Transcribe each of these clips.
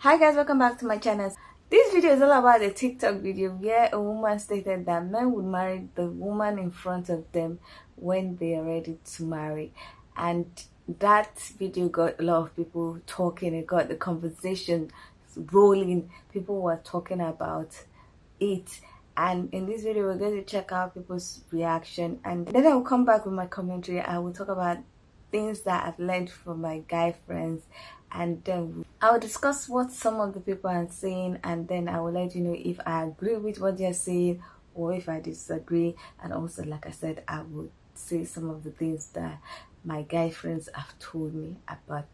Hi guys, welcome back to my channel. This video is all about a TikTok video where a woman stated that men would marry the woman in front of them when they are ready to marry, and that video got a lot of people talking. It got the conversation rolling. People were talking about it, and in this video we're going to check out people's reaction, and then I will come back with my commentary. I will talk about things that I've learned from my guy friends, and then I will discuss what some of the people are saying, and then I will let you know if I agree with what they're saying or if I disagree. And also, like I said, I will say some of the things that my guy friends have told me about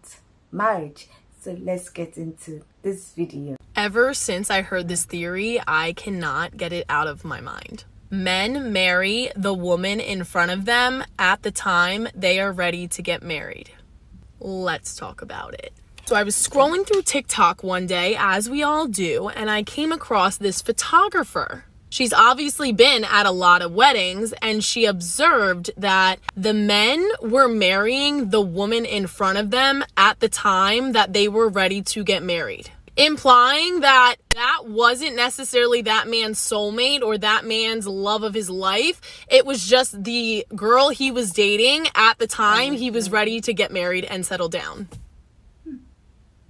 marriage. So let's get into this video. Ever since I heard this theory, I cannot get it out of my mind. Men marry the woman in front of them at the time they are ready to get married. Let's talk about it. So I was scrolling through TikTok one day, as we all do, and I came across this photographer. She's obviously been at a lot of weddings, and she observed that the men were marrying the woman in front of them at the time that they were ready to get married, implying that that wasn't necessarily that man's soulmate or that man's love of his life. It was just the girl he was dating at the time he was ready to get married and settle down.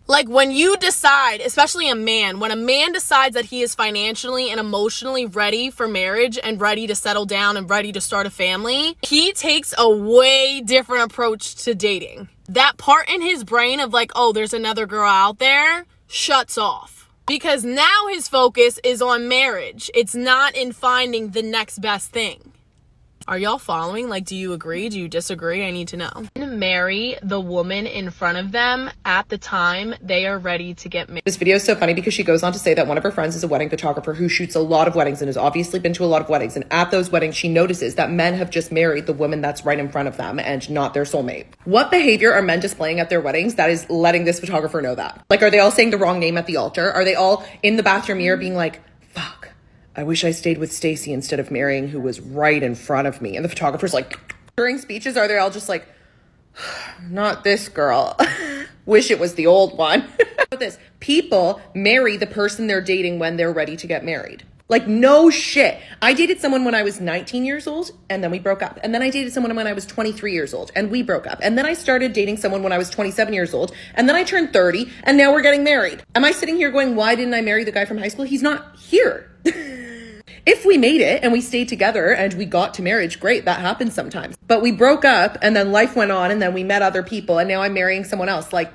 Like, when you decide, especially a man, when a man decides that he is financially and emotionally ready for marriage and ready to settle down and ready to start a family, he takes a way different approach to dating. That part in his brain of like, oh, there's another girl out there, shuts off. Because now his focus is on marriage. It's not in finding the next best thing. Are y'all following? Like, do you agree? Do you disagree? I need to know. Marry the woman in front of them at the time they are ready to get married. This video is so funny because she goes on to say that one of her friends is a wedding photographer who shoots a lot of weddings and has obviously been to a lot of weddings. And at those weddings, she notices that men have just married the woman that's right in front of them and not their soulmate. What behavior are men displaying at their weddings that is letting this photographer know that? Like, are they all saying the wrong name at the altar? Are they all in the bathroom mirror being like, fuck, I wish I stayed with Stacy instead of marrying who was right in front of me? And the photographer's like, during speeches, are they all just like, not this girl. Wish it was the old one. This, people marry the person they're dating when they're ready to get married. Like, no shit. I dated someone when I was 19 years old and then we broke up. And then I dated someone when I was 23 years old and we broke up. And then I started dating someone when I was 27 years old and then I turned 30 and now we're getting married. Am I sitting here going, why didn't I marry the guy from high school? He's not here. If we made it and we stayed together and we got to marriage, great, that happens sometimes. But we broke up and then life went on and then we met other people and now I'm marrying someone else. Like,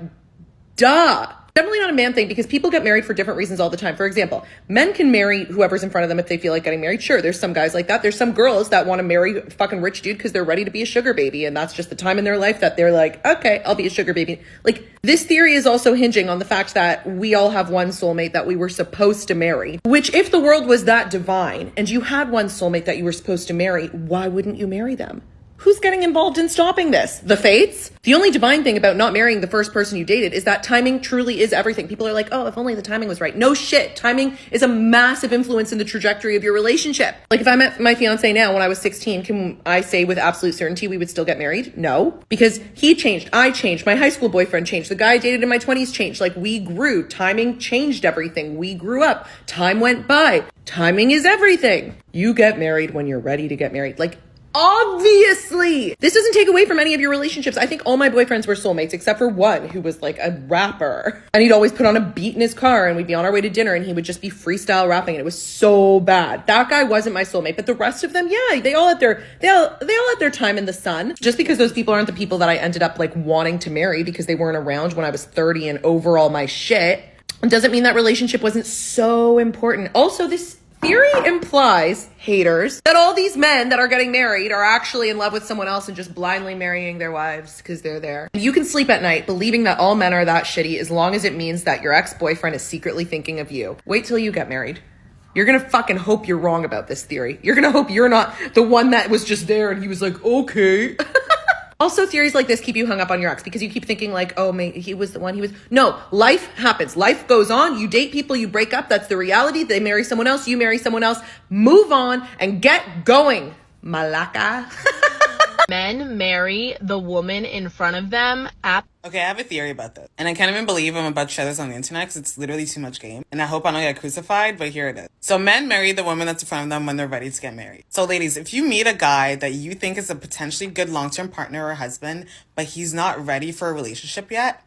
duh. Definitely not a man thing because people get married for different reasons all the time. For example, men can marry whoever's in front of them if they feel like getting married. Sure, there's some guys like that. There's some girls that want to marry a fucking rich dude because they're ready to be a sugar baby. And that's just the time in their life that they're like, okay, I'll be a sugar baby. Like, this theory is also hinging on the fact that we all have one soulmate that we were supposed to marry. Which, if the world was that divine and you had one soulmate that you were supposed to marry, why wouldn't you marry them? Who's getting involved in stopping this? The fates? The only divine thing about not marrying the first person you dated is that timing truly is everything. People are like, oh, if only the timing was right. No shit. Timing is a massive influence in the trajectory of your relationship. Like, if I met my fiance now when I was 16, can I say with absolute certainty we would still get married? No. Because he changed. I changed. My high school boyfriend changed. The guy I dated in my 20s changed. Like, we grew. Timing changed everything. We grew up. Time went by. Timing is everything. You get married when you're ready to get married. Like, obviously, this doesn't take away from any of your relationships. I think all my boyfriends were soulmates except for one who was like a rapper. And he'd always put on a beat in his car and we'd be on our way to dinner and he would just be freestyle rapping and it was so bad. That guy wasn't my soulmate, but the rest of them, yeah, they all had their time in the sun. Just because those people aren't the people that I ended up like wanting to marry because they weren't around when I was 30 and over all my shit, doesn't mean that relationship wasn't so important. Also, this theory implies, haters, that all these men that are getting married are actually in love with someone else and just blindly marrying their wives because they're there. You can sleep at night believing that all men are that shitty as long as it means that your ex-boyfriend is secretly thinking of you. Wait till you get married. You're gonna fucking hope you're wrong about this theory. You're gonna hope you're not the one that was just there and he was like, okay. Also, theories like this keep you hung up on your ex because you keep thinking like, oh, mate, he was the one, No, life happens. Life goes on. You date people, you break up. That's the reality. They marry someone else. You marry someone else. Move on and get going, malaka. Men marry the woman in front of them at... Okay, I have a theory about this. And I can't even believe I'm about to share this on the internet because it's literally too much game. And I hope I don't get crucified, but here it is. So men marry the woman that's in front of them when they're ready to get married. So ladies, if you meet a guy that you think is a potentially good long-term partner or husband, but he's not ready for a relationship yet,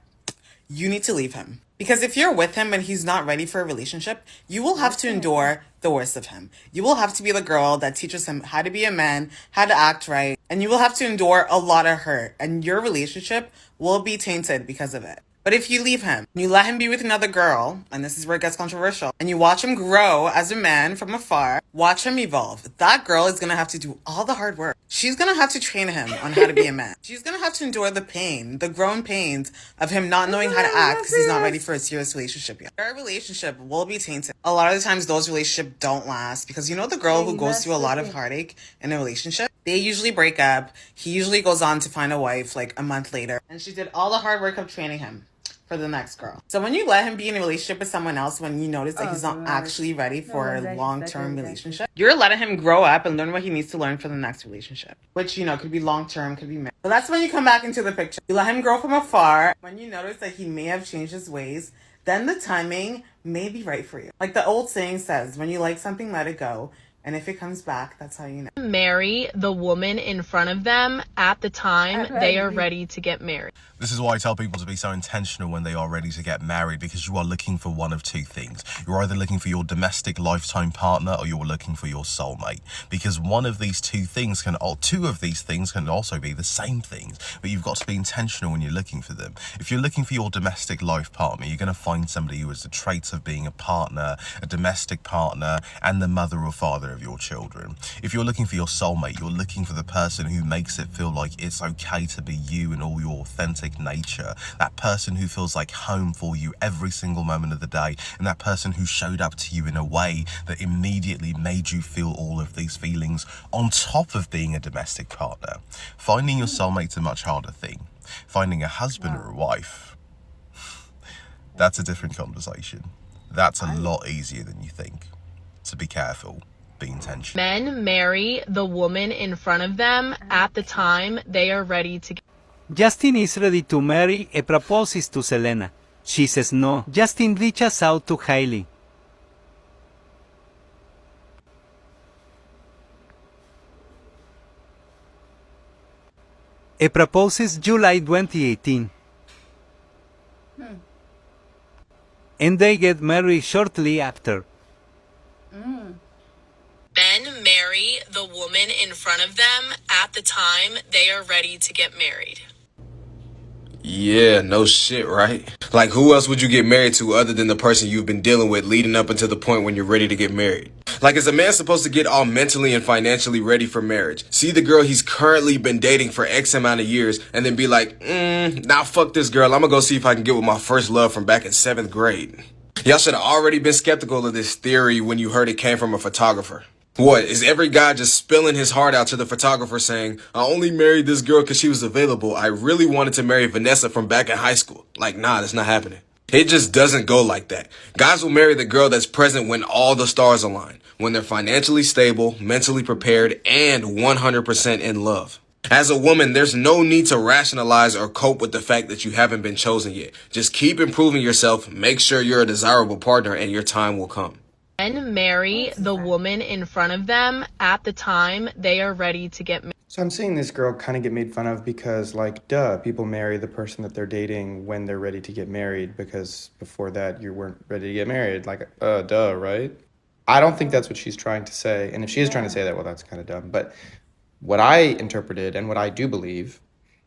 you need to leave him. Because if you're with him and he's not ready for a relationship, you will have to endure the worst of him. You will have to be the girl that teaches him how to be a man, how to act right, and you will have to endure a lot of hurt, and your relationship will be tainted because of it. But if you leave him, you let him be with another girl, and this is where it gets controversial, and you watch him grow as a man from afar, watch him evolve, that girl is going to have to do all the hard work. She's going to have to train him on how to be a man. She's going to have to endure the pain, the grown pains of him not knowing how to act because he's not ready for a serious relationship yet. Their relationship will be tainted. A lot of the times those relationships don't last because you know the girl who goes through a lot of heartache in a relationship? They usually break up. He usually goes on to find a wife like a month later. And she did all the hard work of training him for the next girl. So when you let him be in a relationship with someone else, when you notice that he's not actually ready for a long-term relationship, you're letting him grow up and learn what he needs to learn for the next relationship, which, you know, could be long-term, could be married. So that's when you come back into the picture. You let him grow from afar. When you notice that he may have changed his ways, then the timing may be right for you. Like the old saying says, when you like something, let it go. And if it comes back, that's how you know. Marry the woman in front of them at the time they are ready to get married. This is why I tell people to be so intentional when they are ready to get married, because you are looking for one of two things. You're either looking for your domestic lifetime partner or you're looking for your soulmate. Because one of these two things two of these things can also be the same things, but you've got to be intentional when you're looking for them. If you're looking for your domestic life partner, you're going to find somebody who has the traits of being a partner, a domestic partner, and the mother or father of your children. If you're looking for your soulmate, you're looking for the person who makes it feel like it's okay to be you in all your authentic nature, that person who feels like home for you every single moment of the day, and that person who showed up to you in a way that immediately made you feel all of these feelings on top of being a domestic partner. Finding your soulmate's a much harder thing. Finding a husband or a wife, that's a different conversation. That's a lot easier than you think. So be careful. Be intentional. Men marry the woman in front of them at the time they are ready to get... Justin is ready to marry and proposes to Selena. She says no. Justin reaches out to Hailey. He proposes July 2018. And they get married shortly after. Men marry the woman in front of them at the time they are ready to get married. Yeah, no shit, right? Like, who else would you get married to other than the person you've been dealing with leading up until the point when you're ready to get married? Like, is a man supposed to get all mentally and financially ready for marriage? See the girl he's currently been dating for X amount of years and then be like, nah, fuck this girl. I'm gonna go see if I can get with my first love from back in 7th grade. Y'all should have already been skeptical of this theory when you heard it came from a photographer. What, is every guy just spilling his heart out to the photographer saying, I only married this girl because she was available. I really wanted to marry Vanessa from back in high school. Like, nah, that's not happening. It just doesn't go like that. Guys will marry the girl that's present when all the stars align, when they're financially stable, mentally prepared, and 100% in love. As a woman, there's no need to rationalize or cope with the fact that you haven't been chosen yet. Just keep improving yourself, make sure you're a desirable partner, and your time will come. Men marry the woman in front of them at the time they are ready to get married. So I'm seeing this girl kind of get made fun of because, like, duh, people marry the person that they're dating when they're ready to get married because before that you weren't ready to get married. Like, duh, right? I don't think that's what she's trying to say. And if she is trying to say that, well, that's kind of dumb. But what I interpreted and what I do believe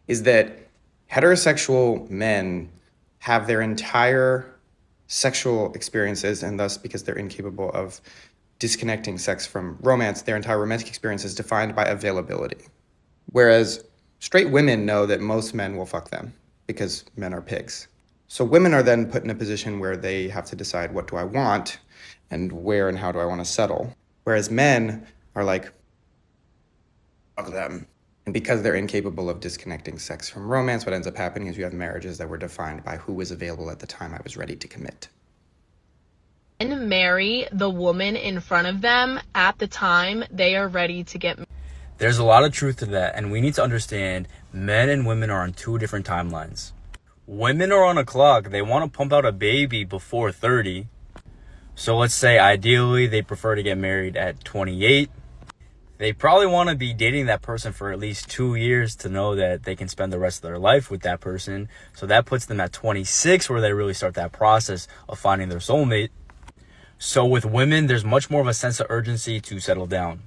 is that heterosexual men have their entire sexual experiences, and thus because they're incapable of disconnecting sex from romance, their entire romantic experience is defined by availability. Whereas straight women know that most men will fuck them because men are pigs. So women are then put in a position where they have to decide, what do I want and where and how do I want to settle? Whereas men are like, fuck them. And because they're incapable of disconnecting sex from romance, what ends up happening is you have marriages that were defined by who was available at the time I was ready to commit. Men marry the woman in front of them at the time they are ready to get married. There's a lot of truth to that, and we need to understand men and women are on two different timelines. Women are on a clock. They want to pump out a baby before 30. So let's say ideally they prefer to get married at 28. They probably want to be dating that person for at least 2 years to know that they can spend the rest of their life with that person. So that puts them at 26 where they really start that process of finding their soulmate. So with women, there's much more of a sense of urgency to settle down.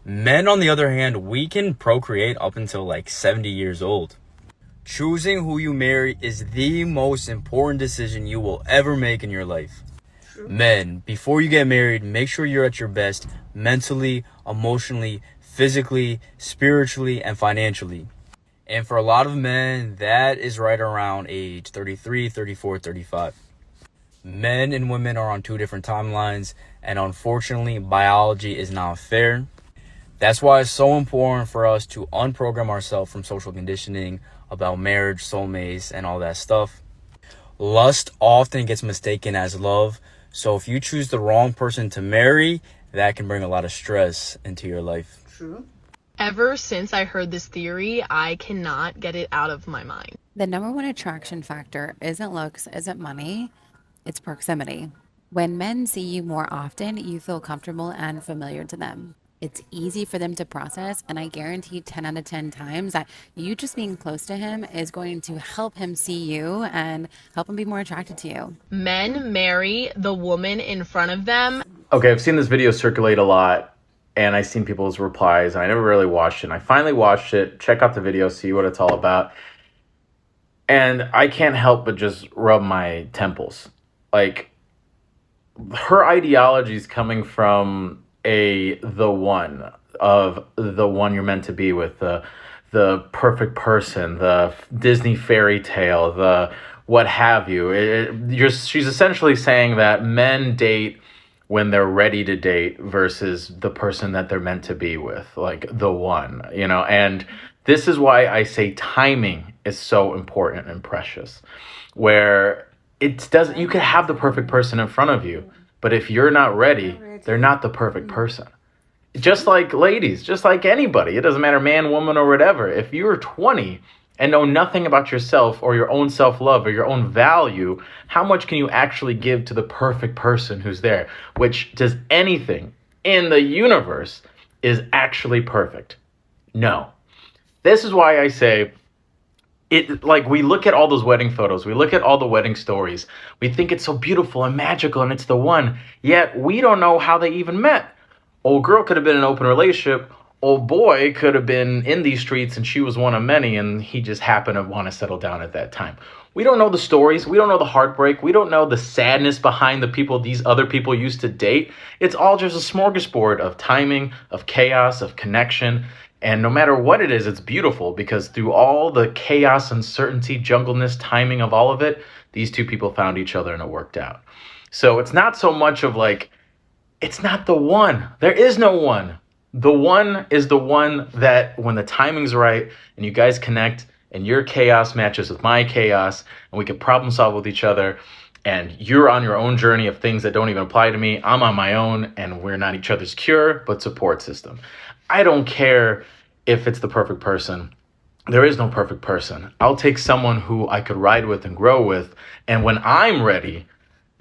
Men, on the other hand, we can procreate up until like 70 years old. Choosing who you marry is the most important decision you will ever make in your life. Men, before you get married, make sure you're at your best mentally, emotionally, physically, spiritually, and financially. And for a lot of men, that is right around age 33, 34, 35. Men and women are on two different timelines, and unfortunately, biology is not fair. That's why it's so important for us to unprogram ourselves from social conditioning about marriage, soulmates, and all that stuff. Lust often gets mistaken as love. So if you choose the wrong person to marry, that can bring a lot of stress into your life. True. Ever since I heard this theory, I cannot get it out of my mind. The number one attraction factor isn't looks, isn't money, it's proximity. When men see you more often, you feel comfortable and familiar to them. It's easy for them to process, and I guarantee 10 out of 10 times that you just being close to him is going to help him see you and help him be more attracted to you. Men marry the woman in front of them. Okay, I've seen this video circulate a lot, and I've seen people's replies, and I never really watched it. And I finally watched it, check out the video, see what it's all about. And I can't help but just rub my temples. Like, her ideology is coming from the one you're meant to be with, the perfect person, the Disney fairy tale, the what have you. She's essentially saying that men date when they're ready to date versus the person that they're meant to be with, like the one, and this is why I say timing is so important and precious, where you could have the perfect person in front of you, but if you're not ready, they're not the perfect person. Just like ladies, just like anybody, it doesn't matter, man, woman, or whatever. If you're 20 and know nothing about yourself or your own self-love or your own value, how much can you actually give to the perfect person who's there? Which does anything in the universe is actually perfect? No. This is why I say, we look at all those wedding photos, we look at all the wedding stories, we think it's so beautiful and magical and it's the one, yet we don't know how they even met. Old girl could have been in an open relationship, old boy could have been in these streets and she was one of many and he just happened to want to settle down at that time. We don't know the stories, we don't know the heartbreak, we don't know the sadness behind the people these other people used to date. It's all just a smorgasbord of timing, of chaos, of connection. And no matter what it is, it's beautiful because through all the chaos, uncertainty, jungleness, timing of all of it, these two people found each other and it worked out. So it's not so much of it's not the one. There is no one. The one is the one that when the timing's right and you guys connect and your chaos matches with my chaos and we can problem solve with each other and you're on your own journey of things that don't even apply to me, I'm on my own, and we're not each other's cure, but support system. I don't care if it's the perfect person. There is no perfect person. I'll take someone who I could ride with and grow with. And when I'm ready,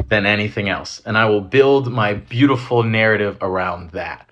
then anything else. And I will build my beautiful narrative around that.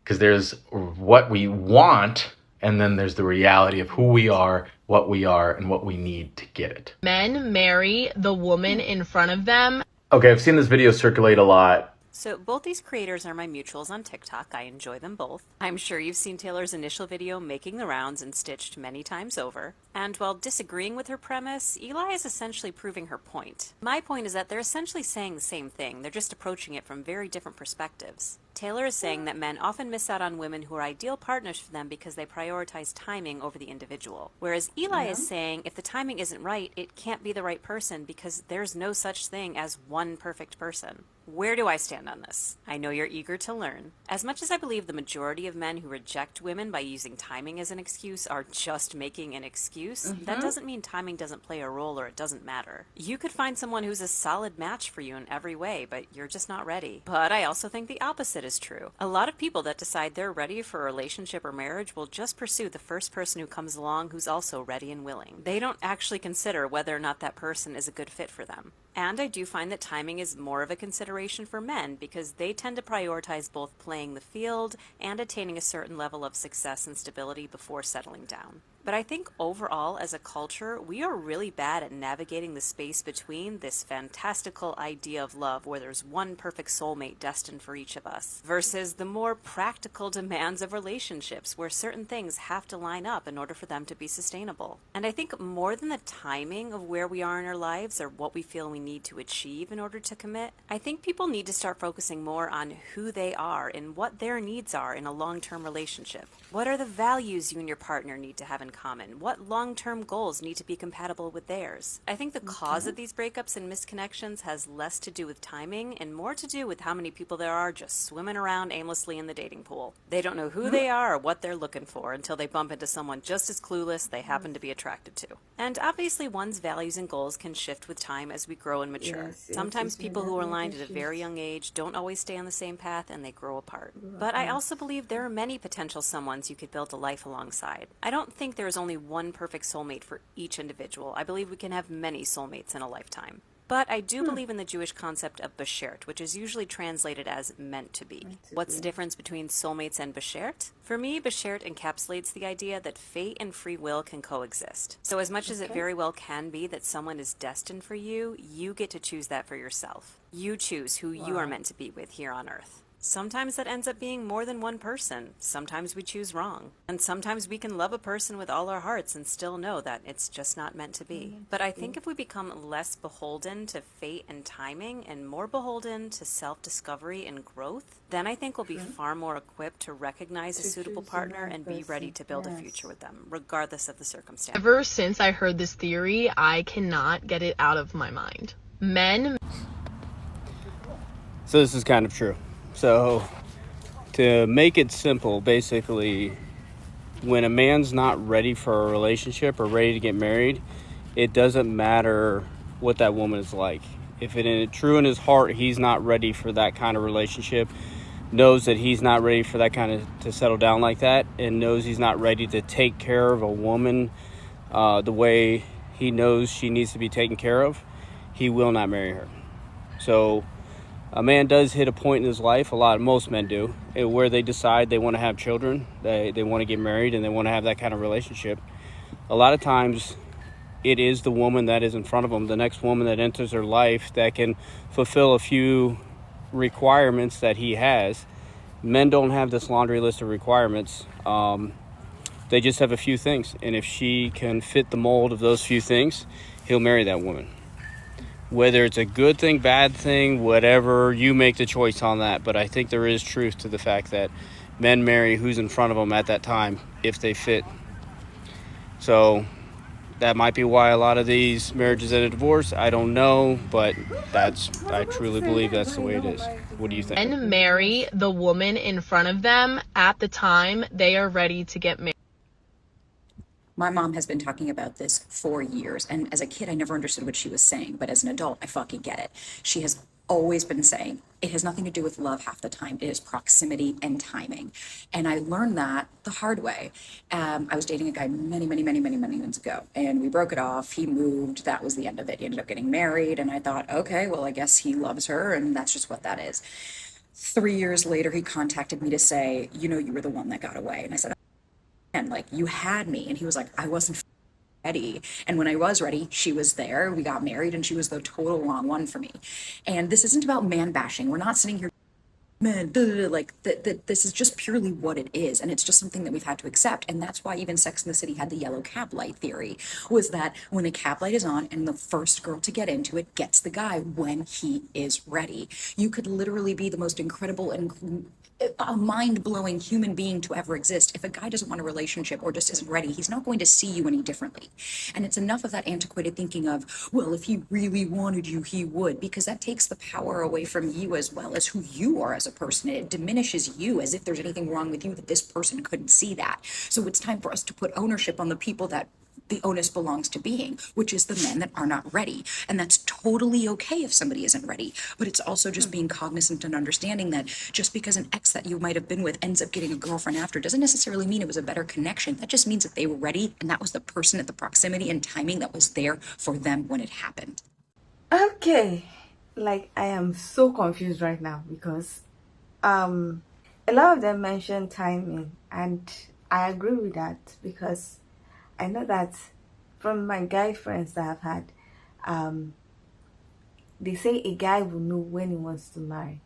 Because there's what we want, and then there's the reality of who we are, what we are, and what we need to get it. Men marry the woman in front of them. Okay, I've seen this video circulate a lot. So both these creators are my mutuals on TikTok. I enjoy them both. I'm sure you've seen Taylor's initial video making the rounds and stitched many times over. And while disagreeing with her premise, Eli is essentially proving her point. My point is that they're essentially saying the same thing. They're just approaching it from very different perspectives. Taylor is saying that men often miss out on women who are ideal partners for them because they prioritize timing over the individual. Whereas Eli is saying if the timing isn't right, it can't be the right person because there's no such thing as one perfect person. Where do I stand on this? I know you're eager to learn. As much as I believe the majority of men who reject women by using timing as an excuse are just making an excuse, excuse, that doesn't mean timing doesn't play a role or it doesn't matter. You could find someone who's a solid match for you in every way, but you're just not ready. But I also think the opposite is true. A lot of people that decide they're ready for a relationship or marriage will just pursue the first person who comes along who's also ready and willing. They don't actually consider whether or not that person is a good fit for them. And I do find that timing is more of a consideration for men because they tend to prioritize both playing the field and attaining a certain level of success and stability before settling down. But I think overall, as a culture, we are really bad at navigating the space between this fantastical idea of love where there's one perfect soulmate destined for each of us versus the more practical demands of relationships where certain things have to line up in order for them to be sustainable. And I think more than the timing of where we are in our lives or what we feel we need to achieve in order to commit, I think people need to start focusing more on who they are and what their needs are in a long-term relationship. What are the values you and your partner need to have in common? What long-term goals need to be compatible with theirs? I think the cause of these breakups and misconnections has less to do with timing and more to do with how many people there are just swimming around aimlessly in the dating pool. They don't know who they are or what they're looking for until they bump into someone just as clueless they happen to be attracted to. And obviously one's values and goals can shift with time as we grow and mature. Sometimes people who are aligned at a very young age don't always stay on the same path and they grow apart. But I also believe there are many potential someones you could build a life alongside. I don't think there is only one perfect soulmate for each individual. I believe we can have many soulmates in a lifetime. But I do believe in the Jewish concept of beshert, which is usually translated as meant to be. What's the difference between soulmates and beshert? For me, beshert encapsulates the idea that fate and free will can coexist. So as much as it very well can be that someone is destined for you, you get to choose that for yourself. You choose who you are meant to be with here on Earth. Sometimes that ends up being more than one person. Sometimes we choose wrong. And sometimes we can love a person with all our hearts and still know that it's just not meant to be. But I think if we become less beholden to fate and timing and more beholden to self-discovery and growth, then I think we'll be far more equipped to recognize a suitable partner and be ready to build a future with them, regardless of the circumstance. Ever since I heard this theory, I cannot get it out of my mind. Men. So this is kind of true. So, to make it simple, basically, when a man's not ready for a relationship or ready to get married, it doesn't matter what that woman is like. If it true in his heart, he's not ready for that kind of relationship, knows that he's not ready for that kind of to settle down like that, and knows he's not ready to take care of a woman the way he knows she needs to be taken care of, he will not marry her. So a man does hit a point in his life, most men do, where they decide they want to have children, they want to get married, and they want to have that kind of relationship. A lot of times, it is the woman that is in front of them, the next woman that enters their life that can fulfill a few requirements that he has. Men don't have this laundry list of requirements. They just have a few things, and if she can fit the mold of those few things, he'll marry that woman. Whether it's a good thing, bad thing, whatever, you make the choice on that. But I think there is truth to the fact that men marry who's in front of them at that time, if they fit. So that might be why a lot of these marriages end in divorce. I don't know, but I truly believe that's the way it is. What do you think? Men marry the woman in front of them at the time they are ready to get married. My mom has been talking about this for years, and as a kid, I never understood what she was saying, but as an adult, I fucking get it. She has always been saying it has nothing to do with love half the time. It is proximity and timing. And I learned that the hard way. I was dating a guy many months ago, and we broke it off. He moved. That was the end of it. He ended up getting married, and I thought, okay, well, I guess he loves her, and that's just what that is. 3 years later, he contacted me to say, you know, you were the one that got away. And I said, and like, you had me. And he was like, I wasn't ready. And when I was ready, she was there. We got married, and she was the total wrong one for me. And this isn't about man bashing. We're not sitting here, man, like this is just purely what it is. And it's just something that we've had to accept. And that's why even Sex and the City had the yellow cab light theory, was that when a cab light is on and the first girl to get into it gets the guy when he is ready. You could literally be the most incredible and a mind-blowing human being to ever exist. If a guy doesn't want a relationship or just isn't ready, he's not going to see you any differently. And it's enough of that antiquated thinking of, well, if he really wanted you, he would, because that takes the power away from you as well as who you are as a person. It diminishes you, as if there's anything wrong with you that this person couldn't see that. So it's time for us to put ownership on the people that the onus belongs to being, which is the men that are not ready. And that's totally okay if somebody isn't ready. But it's also just being cognizant and understanding that just because an ex that you might have been with ends up getting a girlfriend after doesn't necessarily mean it was a better connection. That just means that they were ready and that was the person at the proximity and timing that was there for them when it happened. Okay, like I am so confused right now because a lot of them mention timing, and I agree with that because I know that from my guy friends that I've had, they say a guy will know when he wants to marry,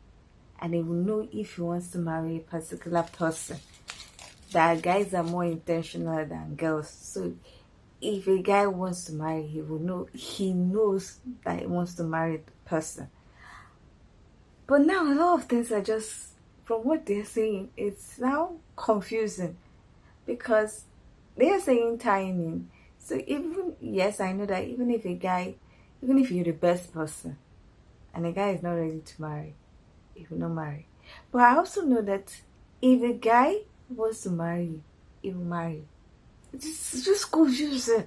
and he will know if he wants to marry a particular person. That guys are more intentional than girls. So if a guy wants to marry, he will know, he knows that he wants to marry the person. But now a lot of things are just, from what they're saying, it's now confusing because they're saying timing. So even, yes, I know that even if a guy, even if you're the best person and a guy is not ready to marry, he will not marry. But I also know that if a guy wants to marry you, he will marry you. It's just confusing.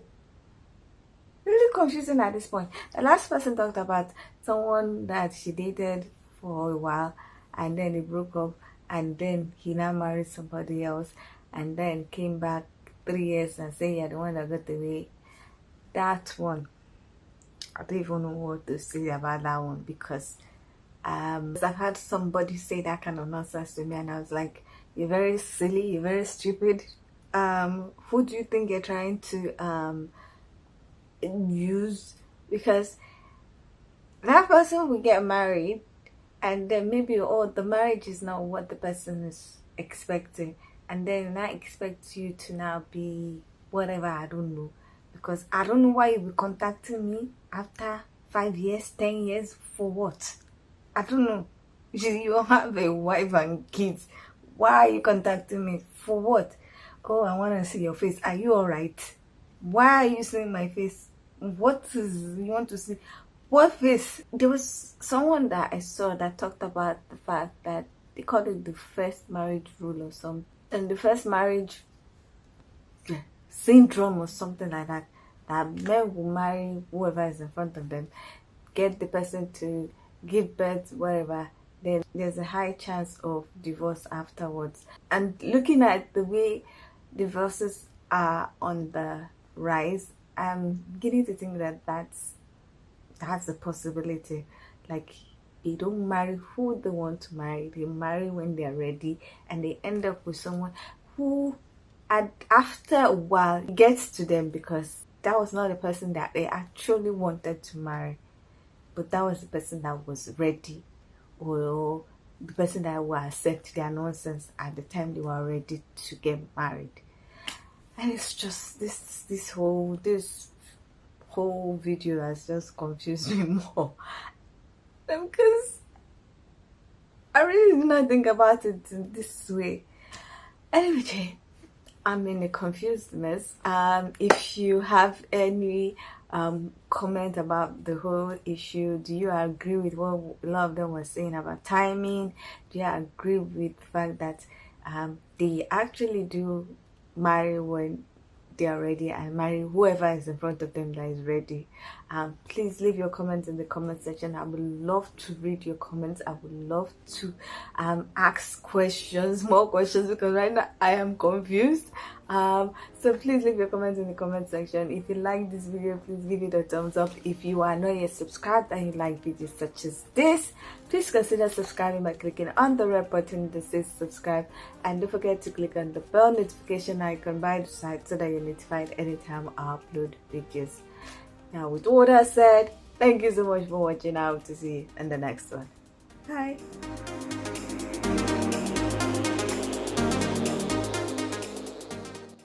Really confusing at this point. The last person talked about someone that she dated for a while and then they broke up and then he now married somebody else and then came back 3 years and said, "Yeah, the one that got away." That one, I don't even know what to say about that one because I've had somebody say that kind of nonsense to me and I was like, "You're very silly, you're very stupid. Who do you think you're trying to use?" Because that person will get married and then maybe, oh, the marriage is not what the person is expecting, and then I expect you to now be whatever, I don't know, because I don't know why you will contacting me after 5 years, 10 years, for what? I don't know. You have a wife and kids. Why are you contacting me? For what? Oh, I want to see your face. Are you alright? Why are you seeing my face? What is you want to see? What face? There was someone that I saw that talked about the fact that they called it the first marriage rule or something. And the first marriage syndrome or something like that. That men will marry whoever is in front of them, get the person to give birth, whatever. Then there's a high chance of divorce afterwards. And looking at the way divorces are on the rise, I'm beginning to think that that's a possibility. Like, they don't marry who they want to marry, they marry when they're ready, and they end up with someone who after a while gets to them because that was not the person that they actually wanted to marry, but that was the person that was ready, or the person that will accept their nonsense at the time they were ready to get married. And it's just this whole video has just confused me more because I really did not think about it in this way. Anyway, I'm in a confused mess. If you have any comment about the whole issue, do you agree with what a lot of them were saying about timing? Do you agree with the fact that they actually do marry when they are ready and marry whoever is in front of them that is ready? Please leave your comments in the comment section. I would love to read your comments. I would love to ask questions, more questions, because right now I am confused. So please leave your comments in the comment section. If you like this video, please give it a thumbs up. If you are not yet subscribed and you like videos such as this, please consider subscribing by clicking on the red button that says subscribe, and don't forget to click on the bell notification icon by the side so that you're notified anytime I upload videos. Now, with all that said, thank you so much for watching. I hope to see you in the next one. Bye.